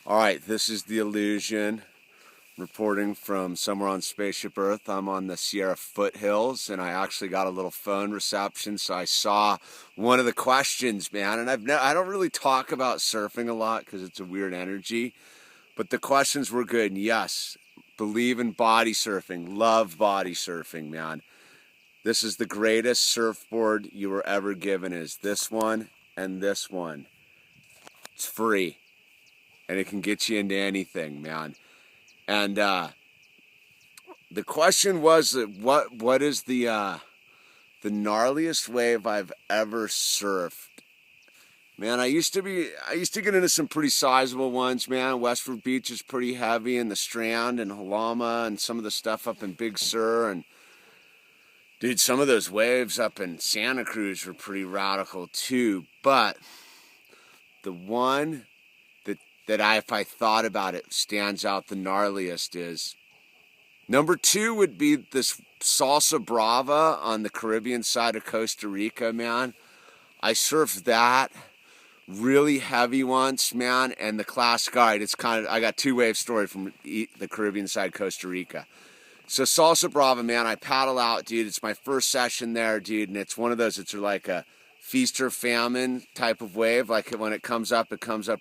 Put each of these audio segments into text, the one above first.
All right, this is the Illusion reporting from somewhere on Spaceship Earth. I'm on the Sierra foothills, and I actually got a little phone reception, so I saw one of the questions, man. And I don't really talk about surfing a lot because it's a weird energy, but the questions were good. And yes, believe in body surfing, love body surfing, man. This is the greatest surfboard you were ever given. Is this one and this one. It's free, and it can get you into anything, man. And the question was, what is the gnarliest wave I've ever surfed? Man, I used to get into some pretty sizable ones, man. Westford Beach is pretty heavy, and the Strand and Halama and some of the stuff up in Big Sur. And dude, some of those waves up in Santa Cruz were pretty radical too. But the one that if I thought about it, stands out the gnarliest is number 2 would be this Salsa Brava on the Caribbean side of Costa Rica, man. I surfed that really heavy once, man, and the class guide, I got 2-wave story from the Caribbean side, Costa Rica. So Salsa Brava, man, I paddle out, dude. It's my first session there, dude, and it's one of those, it's like a feast or famine type of wave. Like when it comes up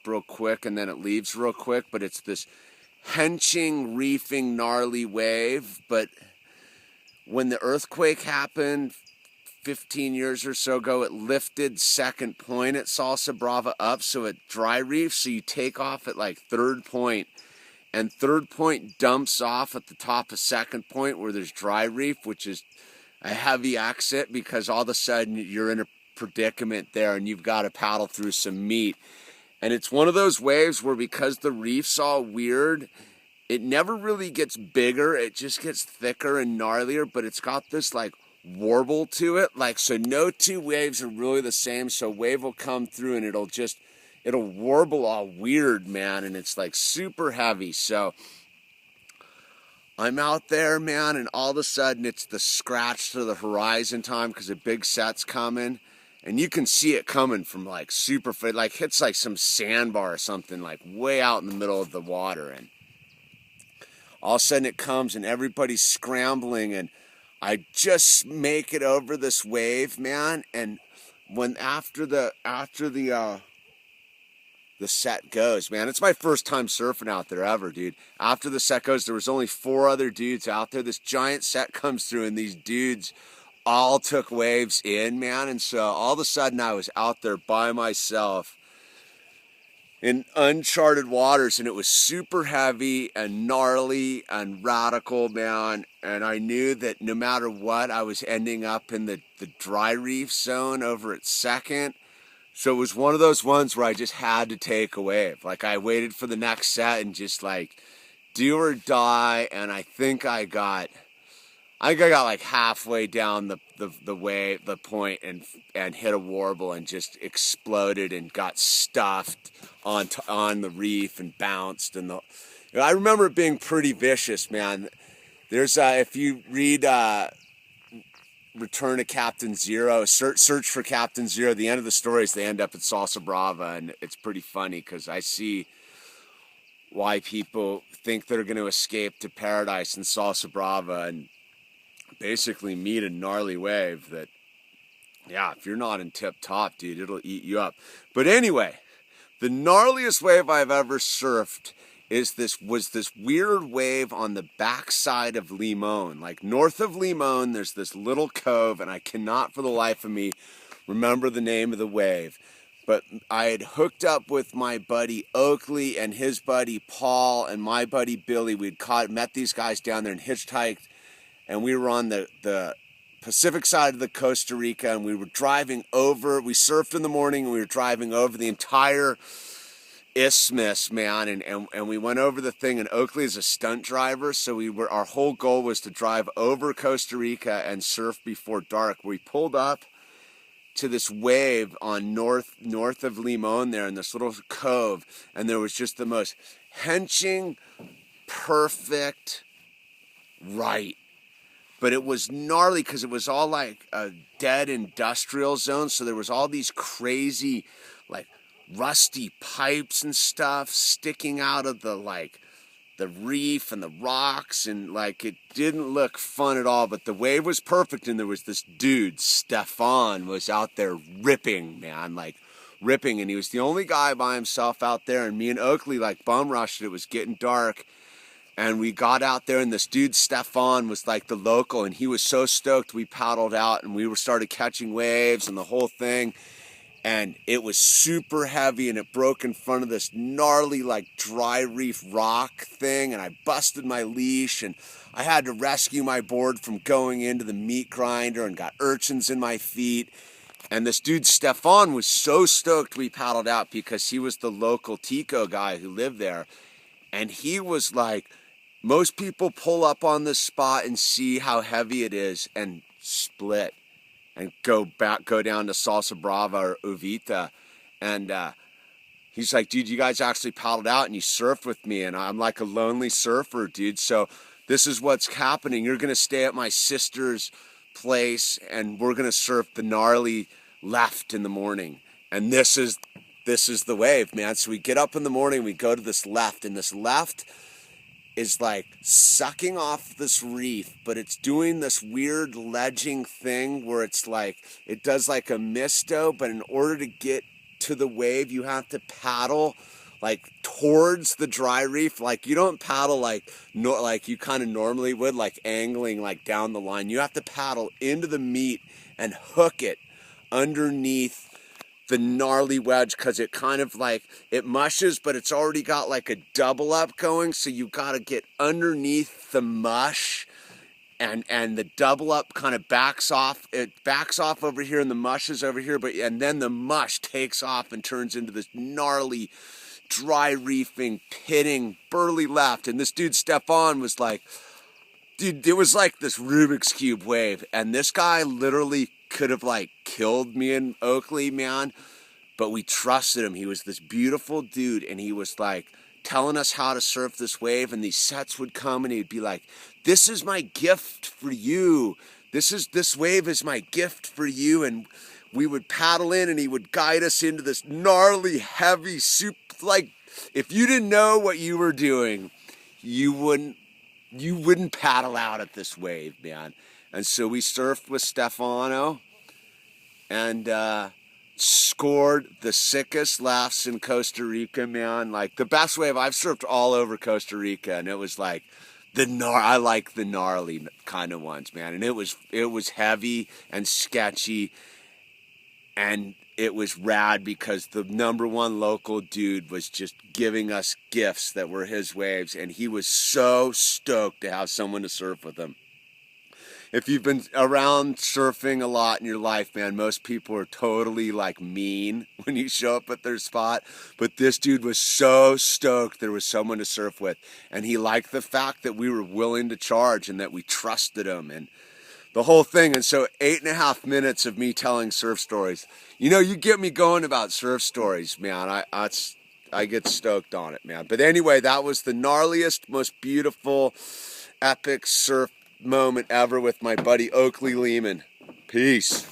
real quick and then it leaves real quick, but it's this henching, reefing, gnarly wave. But when the earthquake happened 15 years or so ago, it lifted second point at Salsa Brava up, so it dry reefs, so you take off at like third point, and third point dumps off at the top of second point where there's dry reef, which is a heavy exit because all of a sudden you're in a predicament there and you've got to paddle through some meat. And it's one of those waves where, because the reef's all weird, it never really gets bigger, it just gets thicker and gnarlier, but it's got this like warble to it, like, so no two waves are really the same. So a wave will come through and it'll warble all weird, man, and it's like super heavy. So I'm out there, man, and all of a sudden it's the scratch to the horizon time because a big set's coming. And you can see it coming from like super, like hits like some sandbar or something, like way out in the middle of the water. And all of a sudden it comes and everybody's scrambling, and I just make it over this wave, man. And when after the set goes, man, it's my first time surfing out there ever, dude. After the set goes, there was only 4 other dudes out there. This giant set comes through, and these dudes all took waves in, man. And so all of a sudden I was out there by myself in uncharted waters, and it was super heavy and gnarly and radical, man. And I knew that no matter what, I was ending up in the dry reef zone over at second. So it was one of those ones where I just had to take a wave. Like, I waited for the next set and just like do or die. And I think I got like halfway down the wave, the point, and hit a warble and just exploded and got stuffed on the reef and bounced. And I remember it being pretty vicious, man. There's if you read Return to Captain Zero, search for Captain Zero, the end of the story is they end up at Salsa Brava, and it's pretty funny because I see why people think they're going to escape to paradise in Salsa Brava and basically meet a gnarly wave that, yeah, if you're not in tip top, dude, it'll eat you up. But anyway, the gnarliest wave I've ever surfed was this weird wave on the backside of Limon. Like, north of Limon, there's this little cove, and I cannot for the life of me remember the name of the wave. But I had hooked up with my buddy Oakley and his buddy Paul and my buddy Billy. We'd met these guys down there and hitchhiked, and we were on the Pacific side of the Costa Rica, and we were driving over. We surfed in the morning, and we were driving over the entire isthmus, man, and we went over the thing. And Oakley is a stunt driver, so our whole goal was to drive over Costa Rica and surf before dark. We pulled up to this wave on north of Limon there in this little cove, and there was just the most henching, perfect right. But it was gnarly because it was all like a dead industrial zone, so there was all these crazy, like, rusty pipes and stuff sticking out of the reef and the rocks, and like it didn't look fun at all. But the wave was perfect, and there was this dude, Stefan, was out there ripping, man, like ripping, and he was the only guy by himself out there. And me and Oakley like bum rushed it. It was getting dark, and we got out there, and this dude Stefan was like the local, and he was so stoked. We paddled out, and we started catching waves and the whole thing. And it was super heavy, and it broke in front of this gnarly, like, dry reef rock thing, and I busted my leash, and I had to rescue my board from going into the meat grinder and got urchins in my feet. And this dude, Stefan, was so stoked we paddled out because he was the local Tico guy who lived there. And he was like, most people pull up on this spot and see how heavy it is and split and go down to Salsa Brava or Uvita. And he's like, dude, you guys actually paddled out and you surfed with me. And I'm like a lonely surfer, dude. So this is what's happening. You're going to stay at my sister's place, and we're going to surf the gnarly left in the morning. And this is the wave, man. So we get up in the morning, we go to this left, and this left is like sucking off this reef, but it's doing this weird ledging thing where it's like, it does like a misto, but in order to get to the wave, you have to paddle like towards the dry reef. Like you don't paddle like you kind of normally would, like angling like down the line. You have to paddle into the meat and hook it underneath the gnarly wedge, because it kind of like, it mushes, but it's already got like a double up going, so you got to get underneath the mush, and the double up kind of backs off. It backs off over here, and the mush is over here, and then the mush takes off and turns into this gnarly dry reefing, pitting, burly left. And this dude Stefan was like, dude, it was like this Rubik's Cube wave, and this guy literally could have like killed me and Oakley, man, but we trusted him. He was this beautiful dude, and he was like telling us how to surf this wave, and these sets would come, and he'd be like, this is my gift for you. This wave is my gift for you. And we would paddle in, and he would guide us into this gnarly, heavy soup. Like, if you didn't know what you were doing, you wouldn't paddle out at this wave, man. And so we surfed with Stefano and scored the sickest laughs in Costa Rica, man. Like the best wave. I've surfed all over Costa Rica, and it was like I like the gnarly kind of ones, man. And it was heavy and sketchy, and it was rad because the number one local dude was just giving us gifts that were his waves, and he was so stoked to have someone to surf with him. If you've been around surfing a lot in your life, man, most people are totally like mean when you show up at their spot. But this dude was so stoked there was someone to surf with. And he liked the fact that we were willing to charge and that we trusted him and the whole thing. And so 8.5 minutes of me telling surf stories. You know, you get me going about surf stories, man. I get stoked on it, man. But anyway, that was the gnarliest, most beautiful, epic surf moment ever with my buddy Oakley Lehman. Peace.